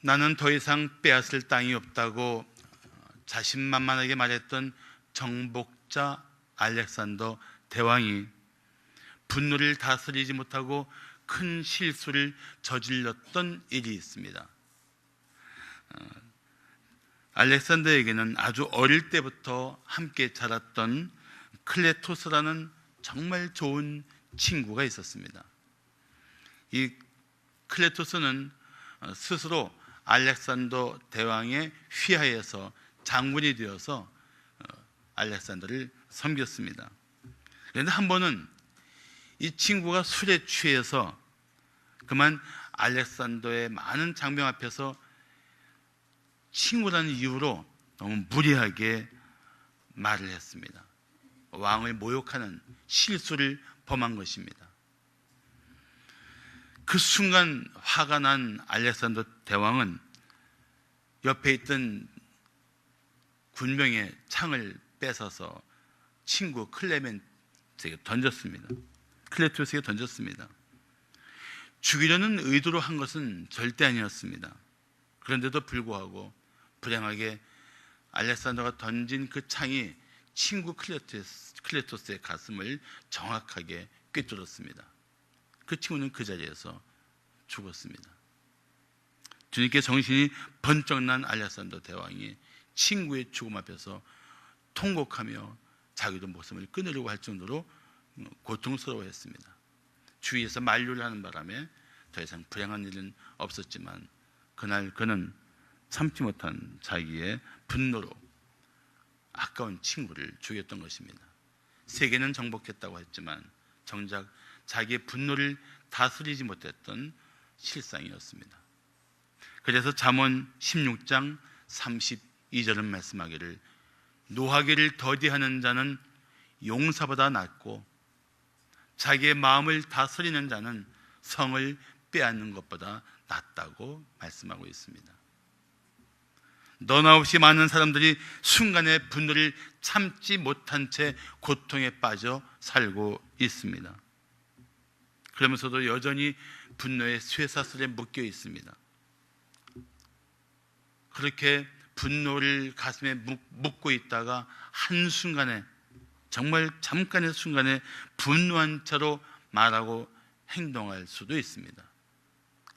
나는 더 이상 빼앗을 땅이 없다고 자신만만하게 말했던 정복자 알렉산더 대왕이 분노를 다스리지 못하고 큰 실수를 저질렀던 일이 있습니다. 알렉산더에게는 아주 어릴 때부터 함께 자랐던 클레토스라는 정말 좋은 친구가 있었습니다. 이 클레토스는 스스로 알렉산더 대왕의 휘하에서 장군이 되어서 알렉산더를 섬겼습니다. 그런데 한 번은 이 친구가 술에 취해서 그만 알렉산더의 많은 장병 앞에서 친구라는 이유로 너무 무리하게 말을 했습니다. 왕을 모욕하는 실수를 범한 것입니다. 그 순간 화가 난 알렉산더 대왕은 옆에 있던 군병의 창을 뺏어서 친구 클레멘트에게 던졌습니다. 클레토스에게 던졌습니다. 죽이려는 의도로 한 것은 절대 아니었습니다. 그런데도 불구하고 불행하게 알렉산더가 던진 그 창이 친구 클레토스의 가슴을 정확하게 꿰뚫었습니다. 그 친구는 그 자리에서 죽었습니다. 주님께 정신이 번쩍 난 알렉산더 대왕이 친구의 죽음 앞에서 통곡하며 자기도 목숨을 끊으려고 할 정도로 고통스러워했습니다. 주위에서 만류를 하는 바람에 더 이상 불행한 일은 없었지만 그날 그는 참지 못한 자기의 분노로 아까운 친구를 죽였던 것입니다. 세계는 정복했다고 했지만 정작 자기의 분노를 다스리지 못했던 실상이었습니다. 그래서 잠언 16장 32절은 말씀하기를 노하기를 더디하는 자는 용사보다 낫고 자기의 마음을 다스리는 자는 성을 빼앗는 것보다 낫다고 말씀하고 있습니다. 너나 없이 많은 사람들이 순간의 분노를 참지 못한 채 고통에 빠져 살고 있습니다. 그러면서도 여전히 분노의 쇠사슬에 묶여 있습니다. 그렇게 분노를 가슴에 묻고 있다가 한순간에, 정말 잠깐의 순간에 분노한 채로 말하고 행동할 수도 있습니다.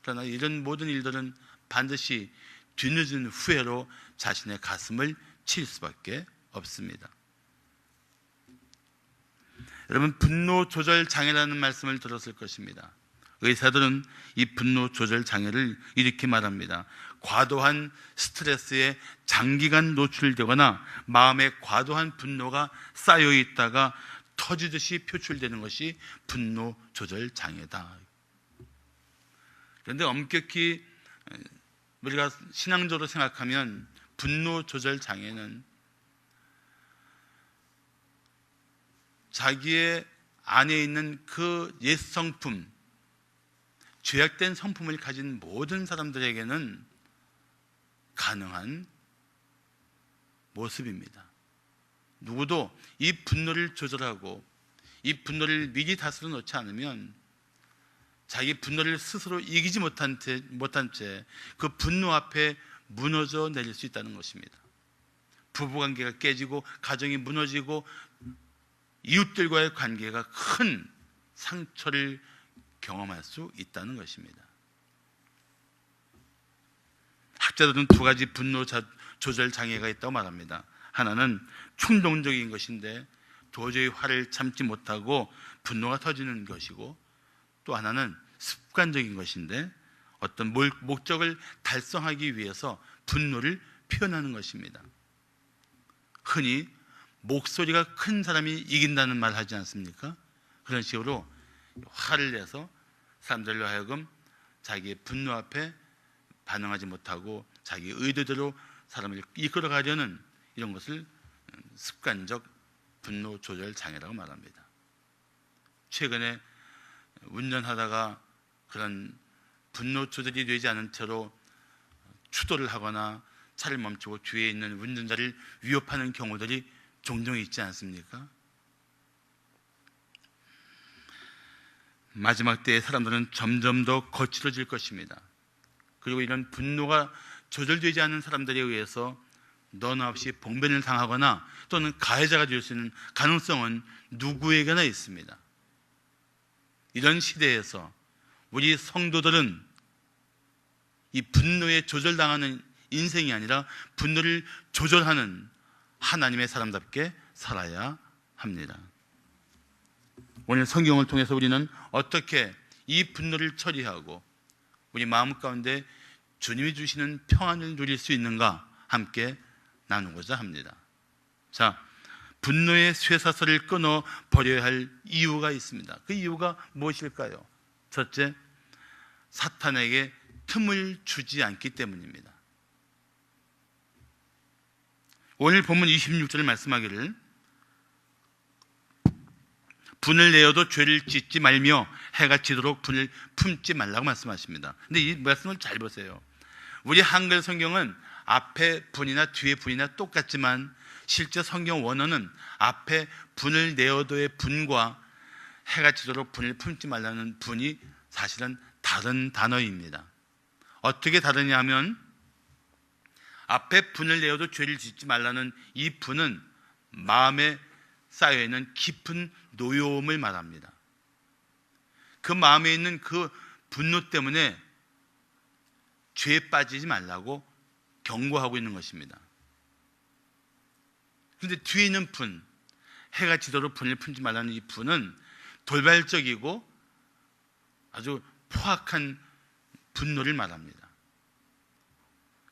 그러나 이런 모든 일들은 반드시 뒤늦은 후회로 자신의 가슴을 칠 수밖에 없습니다. 여러분, 분노 조절 장애라는 말씀을 들었을 것입니다. 의사들은 이 분노 조절 장애를 이렇게 말합니다. 과도한 스트레스에 장기간 노출되거나 마음에 과도한 분노가 쌓여 있다가 터지듯이 표출되는 것이 분노 조절 장애다. 그런데 엄격히 우리가 신앙적으로 생각하면 분노 조절 장애는 자기의 안에 있는 그 옛 성품, 죄악된 성품을 가진 모든 사람들에게는 가능한 모습입니다. 누구도 이 분노를 조절하고 이 분노를 미리 다스려 놓지 않으면 자기 분노를 스스로 이기지 못한 채 그 분노 앞에 무너져 내릴 수 있다는 것입니다. 부부관계가 깨지고 가정이 무너지고 이웃들과의 관계가 큰 상처를 경험할 수 있다는 것입니다. 학자들은 두 가지 분노 조절 장애가 있다고 말합니다. 하나는 충동적인 것인데 도저히 화를 참지 못하고 분노가 터지는 것이고, 또 하나는 습관적인 것인데 어떤 목적을 달성하기 위해서 분노를 표현하는 것입니다. 흔히 목소리가 큰 사람이 이긴다는 말 하지 않습니까? 그런 식으로 화를 내서 사람들로 하여금 자기의 분노 앞에 반응하지 못하고 자기 의도대로 사람을 이끌어가려는 이런 것을 습관적 분노 조절 장애라고 말합니다. 최근에 운전하다가 그런 분노 조절이 되지 않은 채로 추돌을 하거나 차를 멈추고 뒤에 있는 운전자를 위협하는 경우들이 종종 있지 않습니까? 마지막 때에 사람들은 점점 더 거칠어질 것입니다. 그리고 이런 분노가 조절되지 않는 사람들에 의해서 너나 없이 봉변을 당하거나 또는 가해자가 될 수 있는 가능성은 누구에게나 있습니다. 이런 시대에서 우리 성도들은 이 분노에 조절당하는 인생이 아니라 분노를 조절하는 하나님의 사람답게 살아야 합니다. 오늘 성경을 통해서 우리는 어떻게 이 분노를 처리하고 우리 마음 가운데 주님이 주시는 평안을 누릴 수 있는가 함께 나누고자 합니다. 자, 분노의 쇠사슬을 끊어 버려야 할 이유가 있습니다. 그 이유가 무엇일까요? 첫째, 사탄에게 틈을 주지 않기 때문입니다. 오늘 본문 26절에 말씀하기를 분을 내어도 죄를 짓지 말며 해가 지도록 분을 품지 말라고 말씀하십니다. 근데 이 말씀을 잘 보세요. 우리 한글 성경은 앞에 분이나 뒤에 분이나 똑같지만 실제 성경 원어는 앞에 분을 내어도의 분과 해가 지도록 분을 품지 말라는 분이 사실은 다른 단어입니다. 어떻게 다르냐 하면 앞에 분을 내어도 죄를 짓지 말라는 이 분은 마음에 쌓여있는 깊은 노여움을 말합니다. 그 마음에 있는 그 분노 때문에 죄에 빠지지 말라고 경고하고 있는 것입니다. 그런데 뒤에 있는 분, 해가 지도록 분을 품지 말라는 이 분은 돌발적이고 아주 포악한 분노를 말합니다.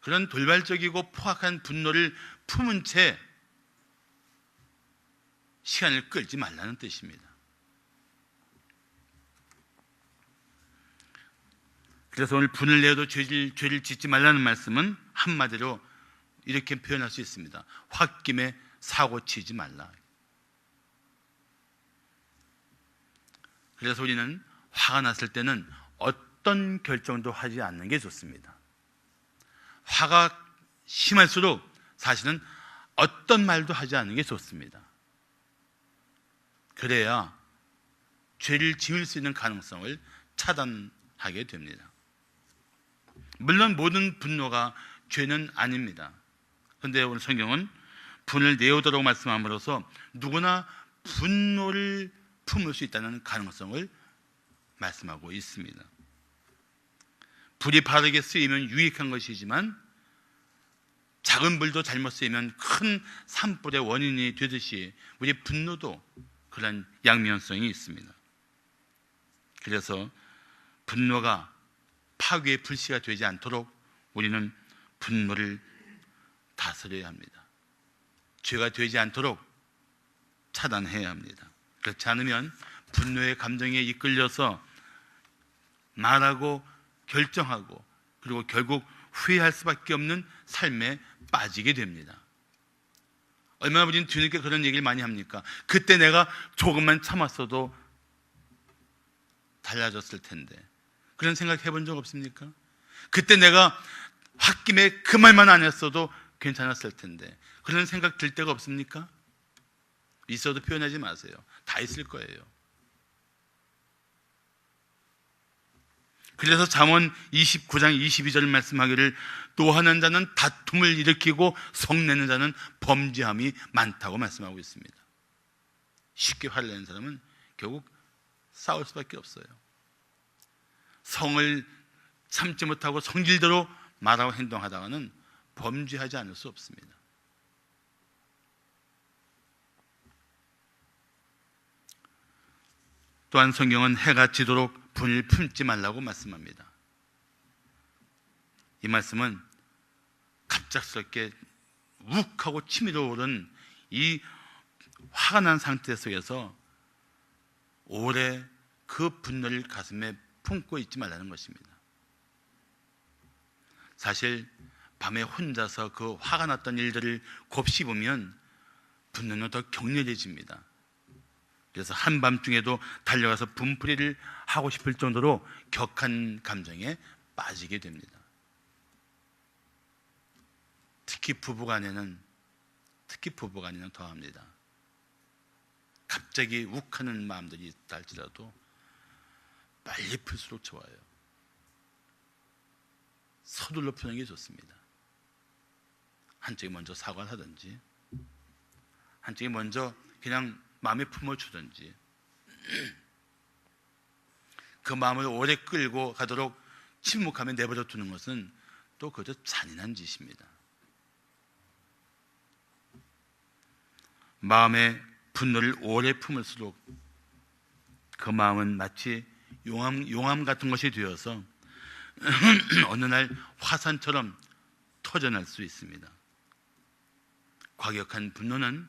그런 돌발적이고 포악한 분노를 품은 채 시간을 끌지 말라는 뜻입니다. 그래서 오늘 분을 내어도 죄를 짓지 말라는 말씀은 한마디로 이렇게 표현할 수 있습니다. 홧김에 사고 치지 말라. 그래서 우리는 화가 났을 때는 어떤 결정도 하지 않는 게 좋습니다. 화가 심할수록 사실은 어떤 말도 하지 않는 게 좋습니다. 그래야 죄를 지을 수 있는 가능성을 차단하게 됩니다. 물론 모든 분노가 죄는 아닙니다. 그런데 오늘 성경은 분을 내어도록 말씀함으로써 누구나 분노를 품을 수 있다는 가능성을 말씀하고 있습니다. 불이 바르게 쓰이면 유익한 것이지만 작은 불도 잘못 쓰이면 큰 산불의 원인이 되듯이 우리 분노도 그런 양면성이 있습니다. 그래서 분노가 파괴의 불씨가 되지 않도록 우리는 분노를 다스려야 합니다. 죄가 되지 않도록 차단해야 합니다. 그렇지 않으면 분노의 감정에 이끌려서 말하고 결정하고 그리고 결국 후회할 수밖에 없는 삶에 빠지게 됩니다. 얼마나 우리는 뒤늦게 그런 얘기를 많이 합니까? 그때 내가 조금만 참았어도 달라졌을 텐데. 그런 생각 해본 적 없습니까? 그때 내가 홧김에 그 말만 안 했어도 괜찮았을 텐데. 그런 생각 들 때가 없습니까? 있어도 표현하지 마세요. 다 있을 거예요. 그래서 잠언 29장 22절 말씀하기를 또 하는 자는 다툼을 일으키고 성내는 자는 범죄함이 많다고 말씀하고 있습니다. 쉽게 화를 내는 사람은 결국 싸울 수밖에 없어요. 성을 참지 못하고 성질대로 말하고 행동하다가는 범죄하지 않을 수 없습니다. 또한 성경은 해가 지도록 분을 품지 말라고 말씀합니다. 이 말씀은 갑작스럽게 욱하고 치밀어 오른 이 화가 난 상태 속에서 오래 그 분노를 가슴에 품고 있지 말라는 것입니다. 사실 밤에 혼자서 그 화가 났던 일들을 곱씹으면 분노는 더 격렬해집니다. 그래서 한밤중에도 달려가서 분풀이를 하고 싶을 정도로 격한 감정에 빠지게 됩니다. 특히 부부간에는 더합니다. 갑자기 욱하는 마음들이 있다 할지라도 빨리 풀수록 좋아요. 서둘러 푸는 게 좋습니다. 한쪽이 먼저 사과를 하든지, 한쪽이 먼저 그냥 마음에 품어주든지, 그 마음을 오래 끌고 가도록 침묵하며 내버려 두는 것은 또 그저 잔인한 짓입니다. 마음의 분노를 오래 품을수록 그 마음은 마치 용암 같은 것이 되어서 어느 날 화산처럼 터져날 수 있습니다. 과격한 분노는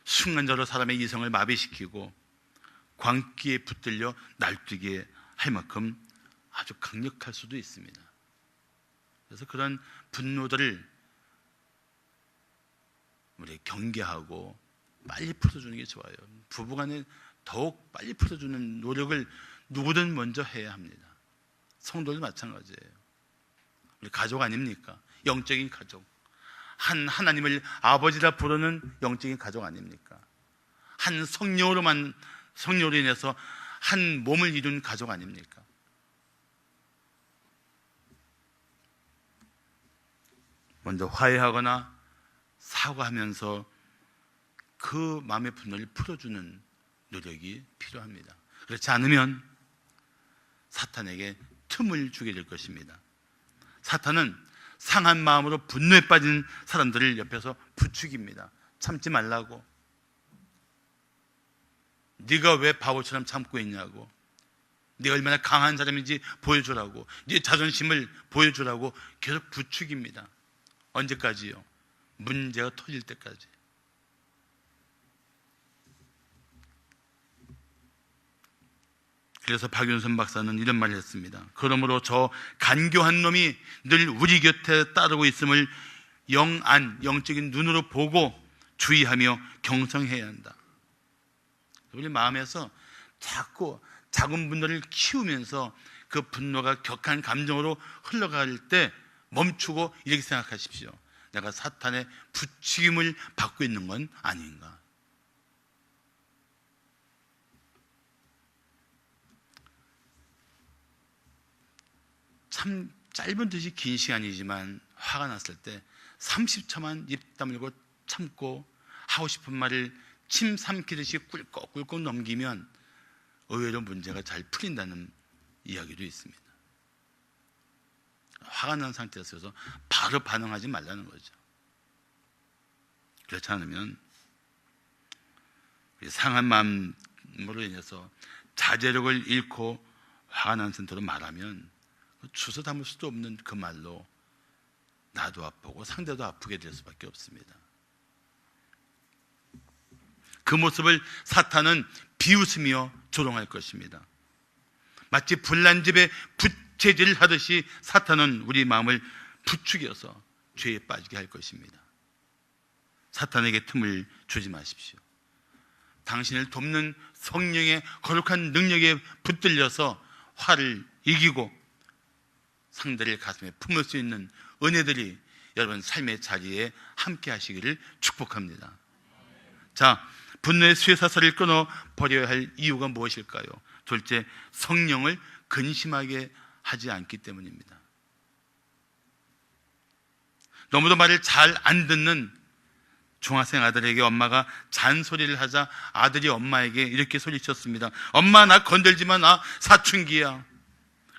순간적으로 사람의 이성을 마비시키고 광기에 붙들려 날뛰게 할 만큼 아주 강력할 수도 있습니다. 그래서 그런 분노들을 우리 경계하고 빨리 풀어주는 게 좋아요. 부부간에 더욱 빨리 풀어주는 노력을 누구든 먼저 해야 합니다. 성도도 마찬가지예요. 우리 가족 아닙니까? 영적인 가족. 하나님을 아버지라 부르는 영적인 가족 아닙니까? 한 성령으로 인해서 한 몸을 이룬 가족 아닙니까? 먼저 화해하거나 사과하면서 그 마음의 분노를 풀어주는 노력이 필요합니다. 그렇지 않으면 사탄에게 틈을 주게 될 것입니다. 사탄은 상한 마음으로 분노에 빠진 사람들을 옆에서 부추깁니다. 참지 말라고. 네가 왜 바보처럼 참고 있냐고. 네가 얼마나 강한 사람인지 보여주라고. 네 자존심을 보여주라고 계속 부추깁니다. 언제까지요? 문제가 터질 때까지. 그래서 박윤선 박사는 이런 말을 했습니다. 그러므로 저 간교한 놈이 늘 우리 곁에 따르고 있음을 영적인 눈으로 보고 주의하며 경성해야 한다. 우리 마음에서 자꾸 작은 분노를 키우면서 그 분노가 격한 감정으로 흘러갈 때 멈추고 이렇게 생각하십시오. 내가 사탄의 부추김을 받고 있는 건 아닌가. 참 짧은 듯이 긴 시간이지만 화가 났을 때 30초만 입 다물고 참고 하고 싶은 말을 침 삼키듯이 꿀꺽꿀꺽 넘기면 의외로 문제가 잘 풀린다는 이야기도 있습니다. 화가 난 상태에서 바로 반응하지 말라는 거죠. 그렇지 않으면 상한 마음으로 인해서 자제력을 잃고 화가 난 상태로 말하면 주워 담을 수도 없는 그 말로 나도 아프고 상대도 아프게 될 수밖에 없습니다. 그 모습을 사탄은 비웃으며 조롱할 것입니다. 마치 불난 집에 부채질 하듯이 사탄은 우리 마음을 부추겨서 죄에 빠지게 할 것입니다. 사탄에게 틈을 주지 마십시오. 당신을 돕는 성령의 거룩한 능력에 붙들려서 화를 이기고 상대를 가슴에 품을 수 있는 은혜들이 여러분 삶의 자리에 함께 하시기를 축복합니다. 자, 분노의 쇠사슬을 끊어 버려야 할 이유가 무엇일까요? 둘째, 성령을 근심하게 하지 않기 때문입니다. 너무도 말을 잘 안 듣는 중학생 아들에게 엄마가 잔소리를 하자 아들이 엄마에게 이렇게 소리쳤습니다. 엄마, 나 건들지 마. 나 사춘기야.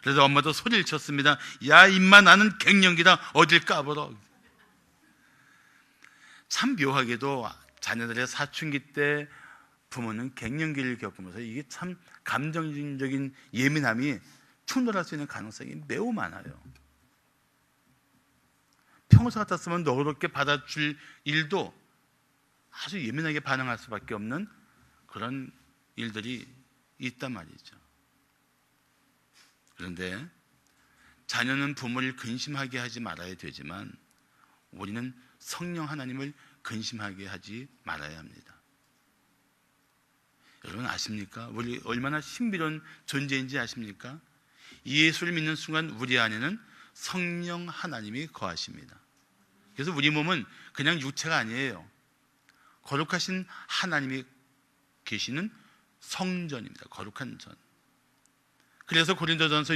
그래서 엄마도 소리를 쳤습니다. 야, 임마, 나는 갱년기다. 어딜 까불어. 참 묘하게도 자녀들의 사춘기 때 부모는 갱년기를 겪으면서 이게 참 감정적인 예민함이 충돌할 수 있는 가능성이 매우 많아요. 평소 같았으면 너그럽게 받아줄 일도 아주 예민하게 반응할 수밖에 없는 그런 일들이 있단 말이죠. 그런데 자녀는 부모를 근심하게 하지 말아야 되지만 우리는 성령 하나님을 근심하게 하지 말아야 합니다. 여러분 아십니까? 우리 얼마나 신비로운 존재인지 아십니까? 예수를 믿는 순간 우리 안에는 성령 하나님이 거하십니다. 그래서 우리 몸은 그냥 육체가 아니에요. 거룩하신 하나님이 계시는 성전입니다. 거룩한 전. 그래서 고린도전서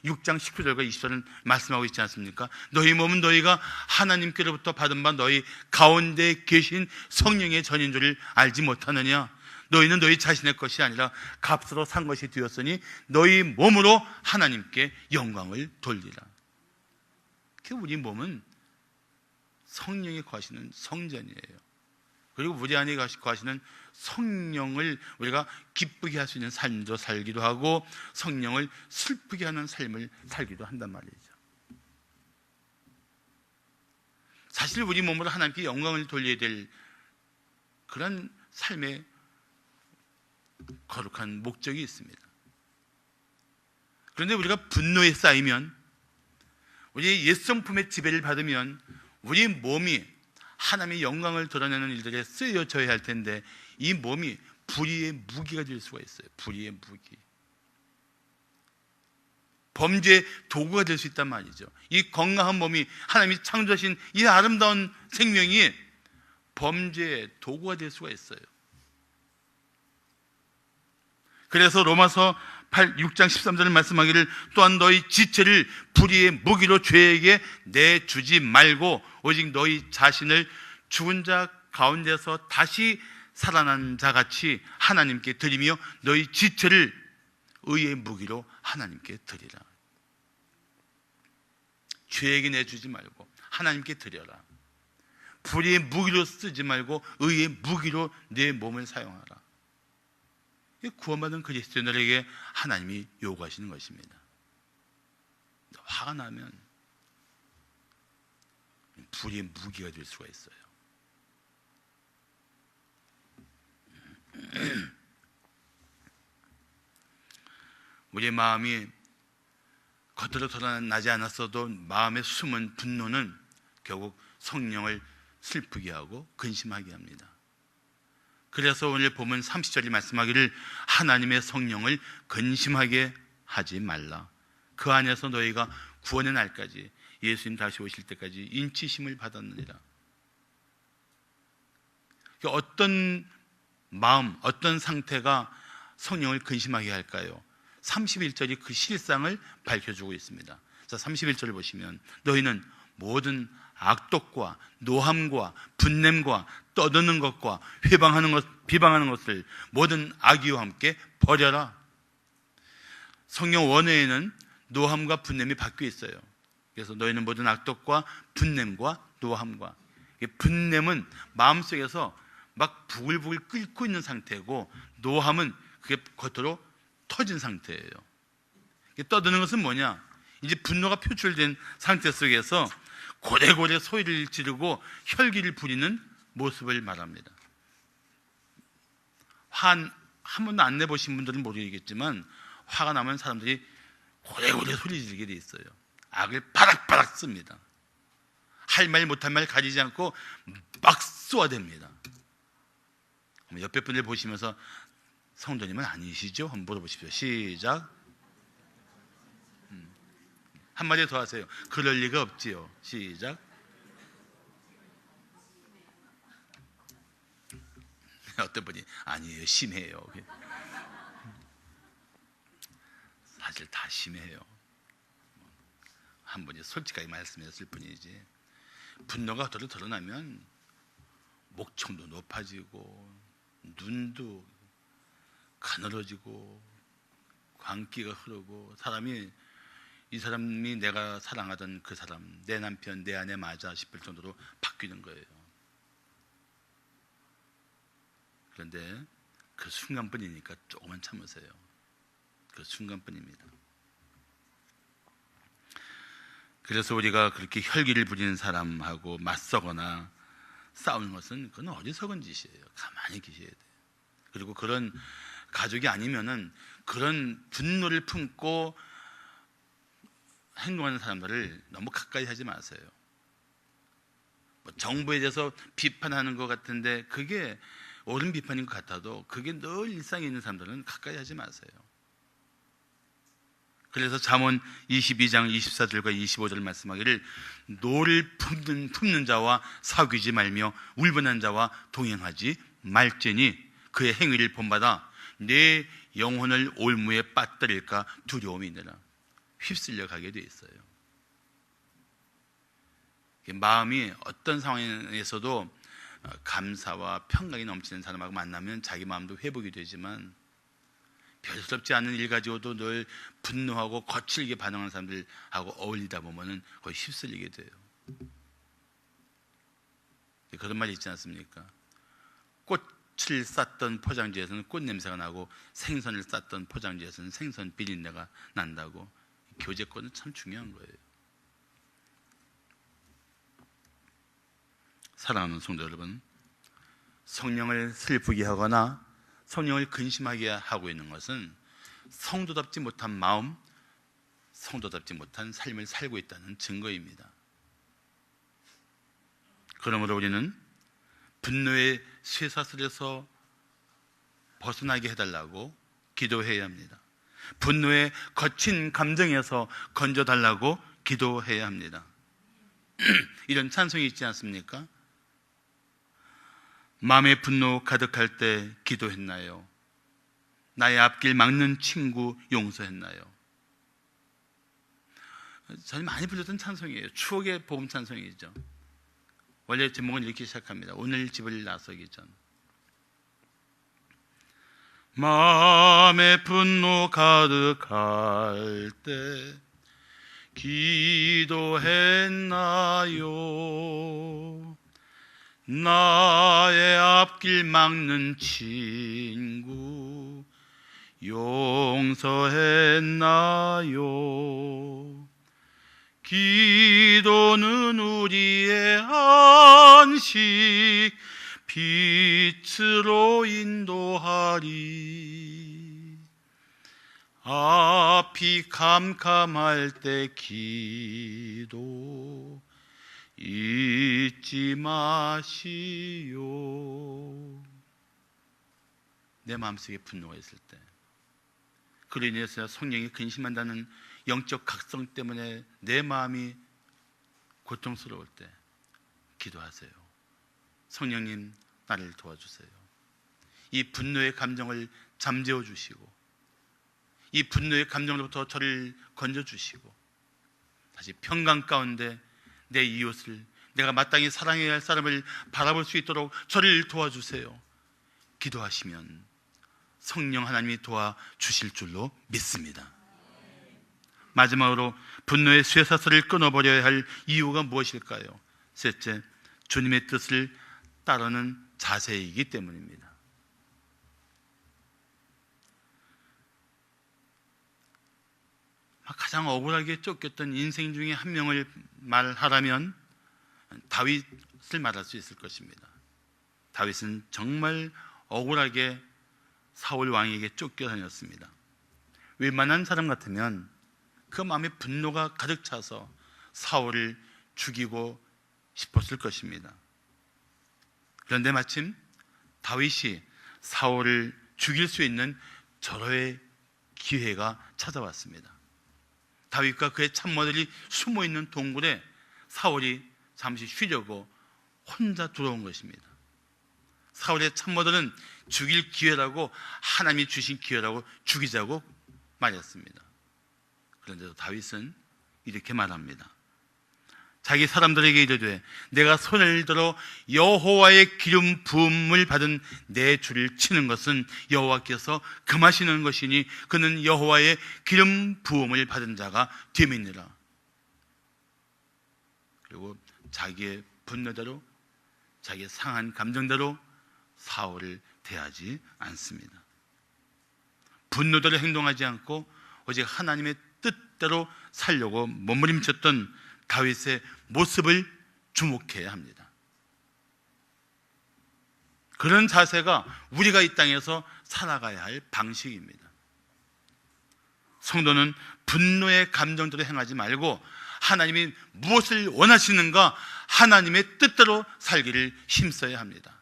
6장 19절과 20절은 말씀하고 있지 않습니까? 너희 몸은 너희가 하나님께로부터 받은 바 너희 가운데 계신 성령의 전인 줄을 알지 못하느냐? 너희는 너희 자신의 것이 아니라 값으로 산 것이 되었으니 너희 몸으로 하나님께 영광을 돌리라. 우리 몸은 성령이 거하시는 성전이에요. 그리고 우리 안에 거하시는 성령을 우리가 기쁘게 할 수 있는 삶도 살기도 하고 성령을 슬프게 하는 삶을 살기도 한단 말이죠. 사실 우리 몸으로 하나님께 영광을 돌려야 될 그런 삶의 거룩한 목적이 있습니다. 그런데 우리가 분노에 쌓이면, 우리의 옛성품의 지배를 받으면 우리 몸이 하나님의 영광을 드러내는 일들에 쓰여져야 할 텐데 이 몸이 불의의 무기가 될 수가 있어요. 불의의 무기, 범죄의 도구가 될 수 있단 말이죠. 이 건강한 몸이, 하나님이 창조하신 이 아름다운 생명이 범죄의 도구가 될 수가 있어요. 그래서 로마서 6장 13절을 말씀하기를 또한 너희 지체를 불의의 무기로 죄에게 내주지 말고 오직 너희 자신을 죽은 자 가운데서 다시 살아난 자 같이 하나님께 드리며 너희 지체를 의의 무기로 하나님께 드리라. 죄에게 내주지 말고 하나님께 드려라. 불의의 무기로 쓰지 말고 의의 무기로 내 몸을 사용하라. 구원받은 그리스도인들에게 하나님이 요구하시는 것입니다. 화가 나면 불의의 무기가 될 수가 있어요. 우리의 마음이 겉으로 드러나지 않았어도 마음의 숨은 분노는 결국 성령을 슬프게 하고 근심하게 합니다. 그래서 오늘 보면 30절이 말씀하기를 하나님의 성령을 근심하게 하지 말라. 그 안에서 너희가 구원의 날까지, 예수님 다시 오실 때까지 인치심을 받았느니라. 어떤 마음, 어떤 상태가 성령을 근심하게 할까요? 31절이 그 실상을 밝혀주고 있습니다. 자, 31절을 보시면 너희는 모든 악독과 노함과 분냄과 떠드는 것과 비방하는 것을 모든 악의와 함께 버려라. 성경 원어에는 노함과 분냄이 바뀌어 있어요. 그래서 너희는 모든 악독과 분냄과 노함과, 분냄은 마음속에서 막 부글부글 끓고 있는 상태고 노함은 그게 겉으로 터진 상태예요. 떠드는 것은 뭐냐? 이제 분노가 표출된 상태 속에서 고래고래 소리를 지르고 혈기를 부리는 모습을 말합니다. 화 한 번도 안 내보신 분들은 모르겠지만 화가 나면 사람들이 고래고래 소리 지르게 돼 있어요. 악을 바락바락 씁니다. 할 말 못할 말 가리지 않고 막 쏘아댑니다. 옆에 분들 보시면서 성도님은 아니시죠? 한번 물어보십시오. 시작. 한마디 더 하세요. 그럴 리가 없지요. 시작. 어떤 분이 아니에요, 심해요. 사실 다 심해요. 한 분이 솔직하게 말씀했을 뿐이지. 분노가 드러나면 목청도 높아지고 눈도 가늘어지고 광기가 흐르고 이 사람이 내가 사랑하던 그 사람, 내 남편, 내 아내 맞아 싶을 정도로 바뀌는 거예요. 그런데 그 순간뿐이니까 조금만 참으세요. 그 순간뿐입니다. 그래서 우리가 그렇게 혈기를 부리는 사람하고 맞서거나 싸우는 것은 그건 어리석은 짓이에요. 가만히 계셔야 돼요. 그리고 그런 가족이 아니면은 그런 분노를 품고 행동하는 사람들을 너무 가까이 하지 마세요. 정부에 대해서 비판하는 것 같은데 그게 옳은 비판인 것 같아도 그게 늘 일상에 있는 사람들은 가까이 하지 마세요. 그래서 잠언 22장 24절과 25절 말씀하기를 노를 품는 자와 사귀지 말며 울분한 자와 동행하지 말지니 그의 행위를 본받아 내 영혼을 올무에 빠뜨릴까 두려움이 있느라. 휩쓸려 가게 돼 있어요. 마음이 어떤 상황에서도 감사와 평강이 넘치는 사람하고 만나면 자기 마음도 회복이 되지만, 별스럽지 않은 일 가지고도 늘 분노하고 거칠게 반응하는 사람들하고 어울리다 보면은 거의 휩쓸리게 돼요. 그런 말이 있지 않습니까? 꽃을 쌌던 포장지에서는 꽃 냄새가 나고 생선을 쌌던 포장지에서는 생선 비린내가 난다고. 교제권은 참 중요한 거예요. 사랑하는 성도 여러분, 성령을 슬프게 하거나 성령을 근심하게 하고 있는 것은 성도답지 못한 마음, 성도답지 못한 삶을 살고 있다는 증거입니다. 그러므로 우리는 분노의 쇠사슬에서 벗어나게 해달라고 기도해야 합니다. 분노의 거친 감정에서 건져달라고 기도해야 합니다. 이런 찬송이 있지 않습니까? 마음의 분노 가득할 때 기도했나요? 나의 앞길 막는 친구 용서했나요? 저는 많이 불렀던 찬송이에요. 추억의 복음 찬송이죠. 원래 제목은 이렇게 시작합니다. 오늘 집을 나서기 전. 마음의 분노 가득할 때 기도했나요? 나의 앞길 막는 친구 용서했나요? 기도는 우리의 안식, 빛으로 인도하리. 앞이 캄캄할 때 기도 잊지 마시오. 내 마음속에 분노가 있을 때, 그로 인해서 성령이 근심한다는 영적 각성 때문에 내 마음이 고통스러울 때 기도하세요. 성령님, 나를 도와주세요. 이 분노의 감정을 잠재워 주시고, 이 분노의 감정으로부터 저를 건져주시고, 다시 평강 가운데 내 이웃을, 내가 마땅히 사랑해야 할 사람을 바라볼 수 있도록 저를 도와주세요. 기도하시면 성령 하나님이 도와주실 줄로 믿습니다. 마지막으로 분노의 쇠사슬을 끊어버려야 할 이유가 무엇일까요? 셋째, 주님의 뜻을 따르는 자세이기 때문입니다. 가장 억울하게 쫓겼던 인생 중에 한 명을 말하라면 다윗을 말할 수 있을 것입니다. 다윗은 정말 억울하게 사울 왕에게 쫓겨다녔습니다. 웬만한 사람 같으면 그 마음에 분노가 가득 차서 사울을 죽이고 싶었을 것입니다. 그런데 마침 다윗이 사울을 죽일 수 있는 절호의 기회가 찾아왔습니다. 다윗과 그의 참모들이 숨어있는 동굴에 사울이 잠시 쉬려고 혼자 들어온 것입니다. 사울의 참모들은 죽일 기회라고, 하나님이 주신 기회라고 죽이자고 말했습니다. 그런데도 다윗은 이렇게 말합니다. 자기 사람들에게 이르되, 내가 손을 들어 여호와의 기름 부음을 받은 내 주를 치는 것은 여호와께서 금하시는 것이니 그는 여호와의 기름 부음을 받은 자가 됨이니라. 그리고 자기의 분노대로, 자기의 상한 감정대로 사울을 대하지 않습니다. 분노대로 행동하지 않고 오직 하나님의 뜻대로 살려고 몸부림쳤던 다윗의 모습을 주목해야 합니다. 그런 자세가 우리가 이 땅에서 살아가야 할 방식입니다. 성도는 분노의 감정대로 행하지 말고 하나님이 무엇을 원하시는가, 하나님의 뜻대로 살기를 힘써야 합니다.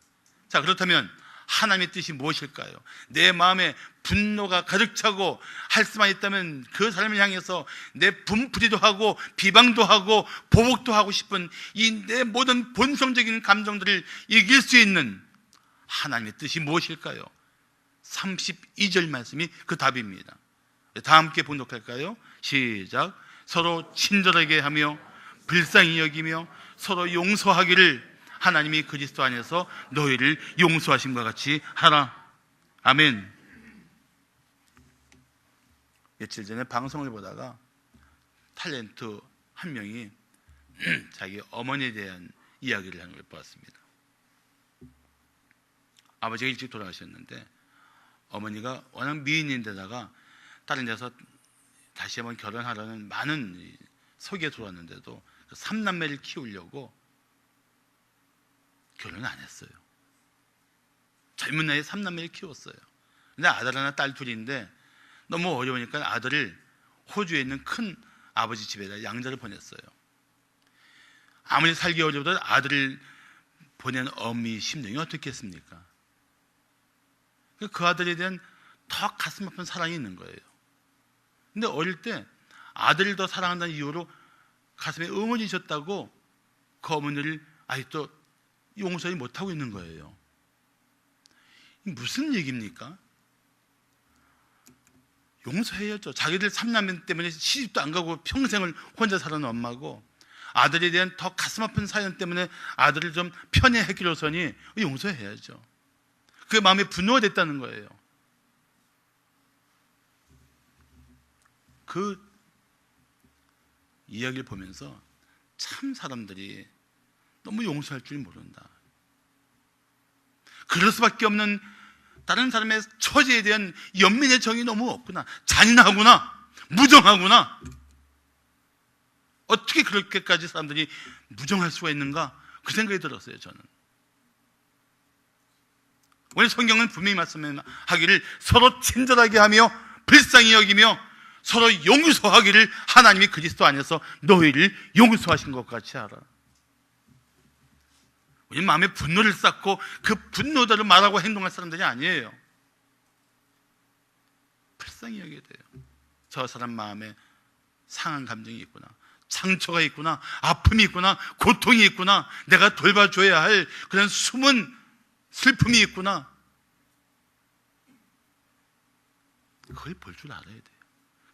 자, 그렇다면 하나님의 뜻이 무엇일까요? 내 마음에 분노가 가득 차고 할 수만 있다면 그 사람을 향해서 내 분풀이도 하고 비방도 하고 보복도 하고 싶은 이 내 모든 본성적인 감정들을 이길 수 있는 하나님의 뜻이 무엇일까요? 32절 말씀이 그 답입니다. 다 함께 봉독할까요? 시작. 서로 친절하게 하며 불쌍히 여기며 서로 용서하기를 하나님이 그리스도 안에서 너희를 용서하심과 같이 하라. 아멘. 며칠 전에 방송을 보다가 탤런트 한 명이 자기 어머니에 대한 이야기를 하는 걸 보았습니다. 아버지가 일찍 돌아가셨는데 어머니가 워낙 미인인데다가 다른 데서 다시 한번 결혼하라는 많은 소개 들어왔는데도 그 3남매를 키우려고 결혼을 안 했어요. 젊은 나이에 3남매를 키웠어요. 근데 아들 하나 딸 둘인데 너무 어려우니까 아들을 호주에 있는 큰 아버지 집에다 양자를 보냈어요. 아무리 살기 어려워도 아들을 보낸 어머니 심정이 어떻겠습니까? 그 아들에 대한 더 가슴 아픈 사랑이 있는 거예요. 근데 어릴 때 아들을 더 사랑한다는 이유로 가슴에 응어리 졌다고 그 어머니를 아직도 용서를 못하고 있는 거예요. 무슨 얘기입니까? 용서해야죠. 자기들 3남매 때문에 시집도 안 가고 평생을 혼자 살아온 엄마고 아들에 대한 더 가슴 아픈 사연 때문에 아들을 좀 편애했기로서니 용서해야죠. 그게 마음에 분노가 됐다는 거예요. 그 이야기를 보면서 참 사람들이 너무 용서할 줄 모른다. 그럴 수밖에 없는 다른 사람의 처지에 대한 연민의 정이 너무 없구나. 잔인하구나. 무정하구나. 어떻게 그렇게까지 사람들이 무정할 수가 있는가? 그 생각이 들었어요, 저는. 오늘 성경은 분명히 말씀하기를 서로 친절하게 하며 불쌍히 여기며 서로 용서하기를 하나님이 그리스도 안에서 너희를 용서하신 것 같이 하라. 우리 마음에 분노를 쌓고 그 분노대로 말하고 행동할 사람들이 아니에요. 불쌍히 여겨야 돼요. 저 사람 마음에 상한 감정이 있구나, 상처가 있구나, 아픔이 있구나, 고통이 있구나, 내가 돌봐줘야 할 그런 숨은 슬픔이 있구나. 그걸 볼 줄 알아야 돼요.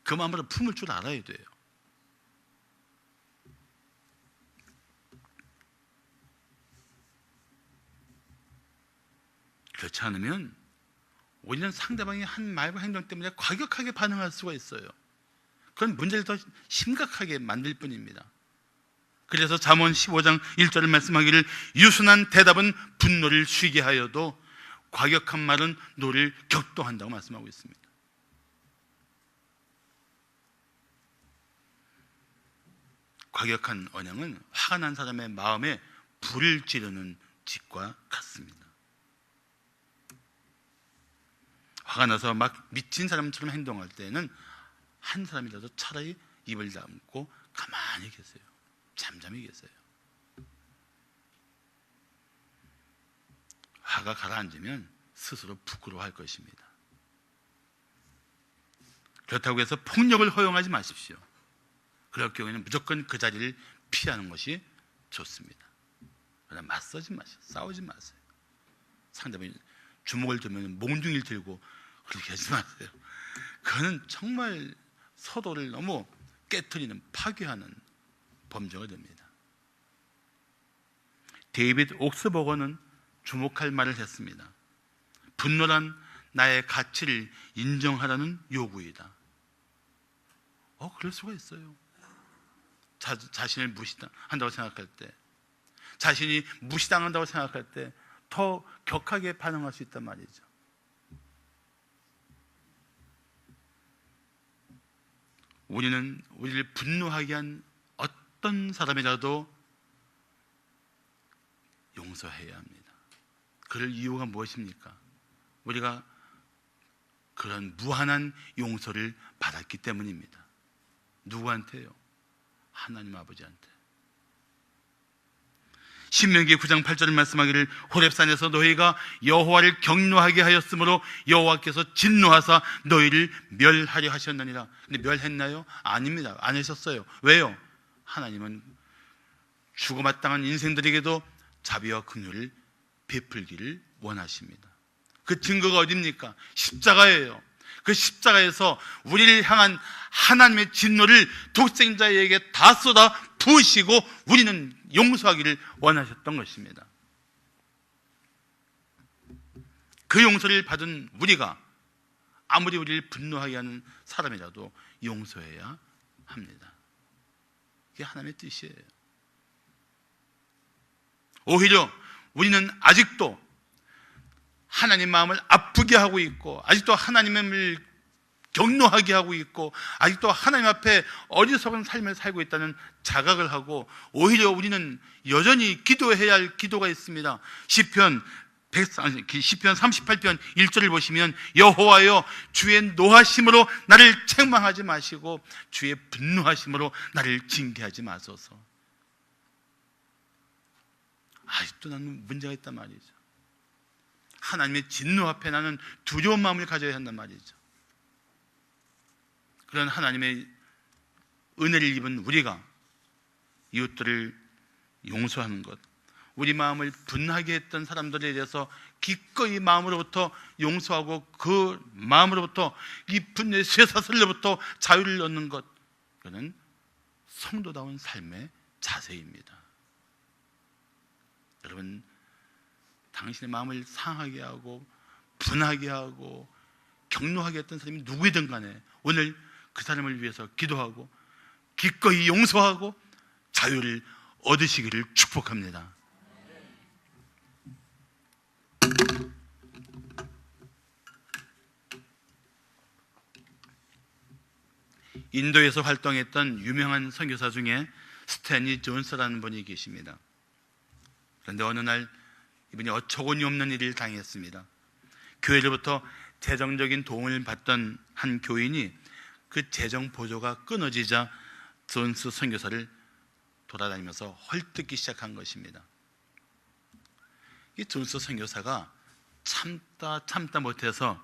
그 마음으로 품을 줄 알아야 돼요. 그렇지 않으면 오히려 상대방이 한 말과 행동 때문에 과격하게 반응할 수가 있어요. 그건 문제를 더 심각하게 만들 뿐입니다. 그래서 잠언 15장 1절을 말씀하기를 유순한 대답은 분노를 쉬게 하여도 과격한 말은 노를 격동한다고 말씀하고 있습니다. 과격한 언행은 화가 난 사람의 마음에 불을 지르는 짓과 같습니다. 화가 나서 막 미친 사람처럼 행동할 때는 한 사람이라도 차라리 입을 다물고 가만히 계세요. 잠잠히 계세요. 화가 가라앉으면 스스로 부끄러워할 것입니다. 그렇다고 해서 폭력을 허용하지 마십시오. 그럴 경우에는 무조건 그 자리를 피하는 것이 좋습니다. 그러나 맞서지 마세요. 싸우지 마세요. 상대방이 주먹을 들면 몽둥이를 들고 그렇게 하지 마세요. 그거는 정말 서로를 너무 깨트리는, 파괴하는 범죄가 됩니다. 데이비드 옥스버거는 주목할 말을 했습니다. 분노란 나의 가치를 인정하라는 요구이다. 그럴 수가 있어요. 자신을 무시한다고 생각할 때, 자신이 무시당한다고 생각할 때 더 격하게 반응할 수 있단 말이죠. 우리는 우리를 분노하게 한 어떤 사람이라도 용서해야 합니다. 그럴 이유가 무엇입니까? 우리가 그런 무한한 용서를 받았기 때문입니다. 누구한테요? 하나님 아버지한테. 신명기 9장 8절을 말씀하기를 호렙산에서 너희가 여호와를 경노하게 하였으므로 여호와께서 진노하사 너희를 멸하려 하셨느니라. 근데 멸했나요? 아닙니다. 안 하셨어요. 왜요? 하나님은 죽어마땅한 인생들에게도 자비와 긍휼을 베풀기를 원하십니다. 그 증거가 어디입니까? 십자가예요. 그 십자가에서 우리를 향한 하나님의 진노를 독생자에게 다 쏟아 부으시고 우리는 용서하기를 원하셨던 것입니다. 그 용서를 받은 우리가 아무리 우리를 분노하게 하는 사람이라도 용서해야 합니다. 그게 하나님의 뜻이에요. 오히려 우리는 아직도 하나님 마음을 아프게 하고 있고, 아직도 하나님을 경노하게 하고 있고, 아직도 하나님 앞에 어리석은 삶을 살고 있다는 자각을 하고, 오히려 우리는 여전히 기도해야 할 기도가 있습니다. 시편 38편 1절을 보시면, 여호와여, 주의 노하심으로 나를 책망하지 마시고 주의 분노하심으로 나를 징계하지 마소서. 아직도 나는 문제가 있단 말이죠. 하나님의 진노 앞에 나는 두려운 마음을 가져야 한단 말이죠. 그런 하나님의 은혜를 입은 우리가 이웃들을 용서하는 것, 우리 마음을 분하게 했던 사람들에 대해서 기꺼이 마음으로부터 용서하고 그 마음으로부터 이 분노의 쇠사슬로부터 자유를 얻는 것, 그는 성도다운 삶의 자세입니다. 여러분, 당신의 마음을 상하게 하고 분하게 하고 격노하게 했던 사람이 누구이든 간에 오늘 그 사람을 위해서 기도하고 기꺼이 용서하고 자유를 얻으시기를 축복합니다. 인도에서 활동했던 유명한 선교사 중에 스탠리 존스라는 분이 계십니다. 그런데 어느 날 이분이 어처구니 없는 일을 당했습니다. 교회로부터 재정적인 도움을 받던 한 교인이 그 재정 보조가 끊어지자 존스 선교사를 돌아다니면서 헐뜯기 시작한 것입니다. 이 존스 선교사가 참다 못해서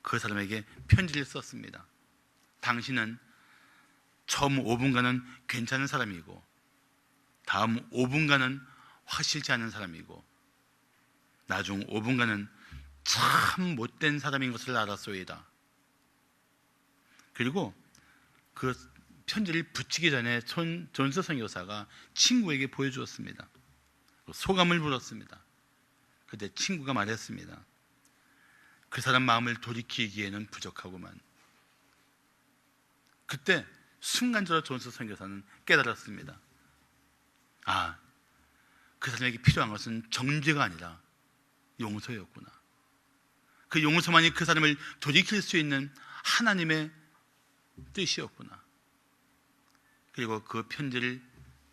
그 사람에게 편지를 썼습니다. 당신은 처음 5분간은 괜찮은 사람이고 다음 5분간은 확실치 않은 사람이고 나중 5분간은 참 못된 사람인 것을 알았소이다. 그리고 그 편지를 붙이기 전에 존스 선교사가 친구에게 보여주었습니다. 소감을 물었습니다. 그때 친구가 말했습니다. 그 사람 마음을 돌이키기에는 부족하구만. 그때 순간적으로 존스 선교사는 깨달았습니다. 아, 그 사람에게 필요한 것은 정죄가 아니라 용서였구나. 그 용서만이 그 사람을 돌이킬 수 있는 하나님의 뜻이었구나. 그리고 그 편지를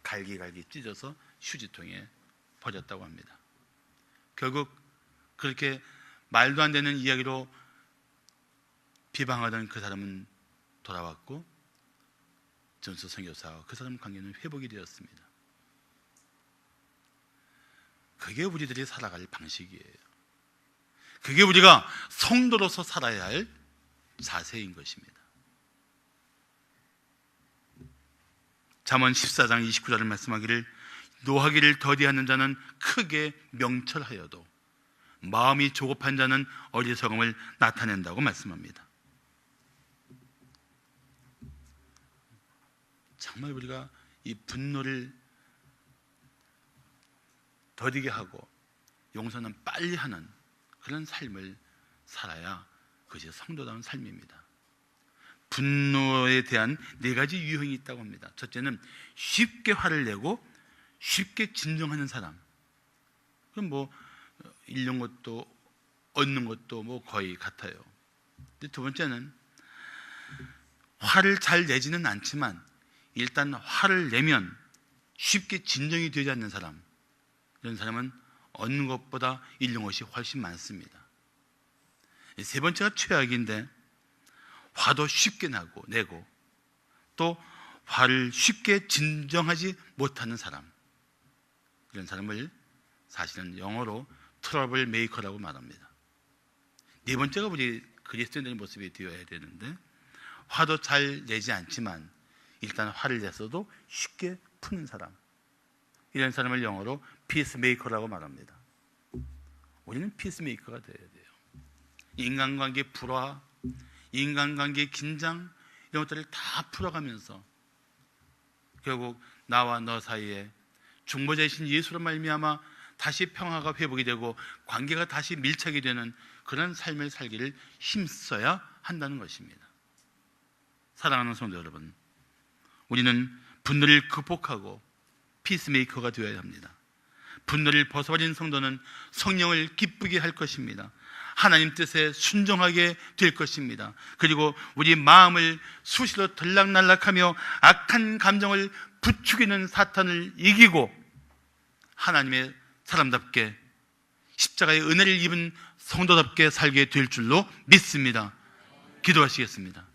갈기갈기 찢어서 휴지통에 버렸다고 합니다. 결국 그렇게 말도 안 되는 이야기로 비방하던 그 사람은 돌아왔고 존스 선교사와 그 사람 관계는 회복이 되었습니다. 그게 우리들이 살아갈 방식이에요. 그게 우리가 성도로서 살아야 할 자세인 것입니다. 잠언 14장 29절을 말씀하기를 노하기를 더디하는 자는 크게 명철하여도 마음이 조급한 자는 어리석음을 나타낸다고 말씀합니다. 정말 우리가 이 분노를 더디게 하고 용서는 빨리 하는 그런 삶을 살아야 그것이 성도다운 삶입니다. 분노에 대한 4가지 유형이 있다고 합니다. 첫째는 쉽게 화를 내고 쉽게 진정하는 사람. 그럼 뭐 잃는 것도 얻는 것도 뭐 거의 같아요. 근데 두 번째는 화를 잘 내지는 않지만 일단 화를 내면 쉽게 진정이 되지 않는 사람. 이런 사람은 얻는 것보다 잃는 것이 훨씬 많습니다. 세 번째가 최악인데 화도 쉽게 내고 또 화를 쉽게 진정하지 못하는 사람. 이런 사람을 사실은 영어로 트러블 메이커라고 말합니다. 네 번째가 우리 그리스도인의 모습이 되어야 되는데 화도 잘 내지 않지만 일단 화를 냈어도 쉽게 푸는 사람. 이런 사람을 영어로 피스메이커라고 말합니다. 우리는 피스메이커가 되어야 돼요. 인간관계 불화, 인간관계의 긴장 이런 것들을 다 풀어가면서 결국 나와 너 사이에 중보자이신 예수로 말미암아 다시 평화가 회복이 되고 관계가 다시 밀착이 되는 그런 삶을 살기를 힘써야 한다는 것입니다. 사랑하는 성도 여러분, 우리는 분노를 극복하고 피스메이커가 되어야 합니다. 분노를 벗어버린 성도는 성령을 기쁘게 할 것입니다. 하나님 뜻에 순종하게 될 것입니다. 그리고 우리 마음을 수시로 들락날락하며 악한 감정을 부추기는 사탄을 이기고 하나님의 사람답게 십자가의 은혜를 입은 성도답게 살게 될 줄로 믿습니다. 기도하시겠습니다.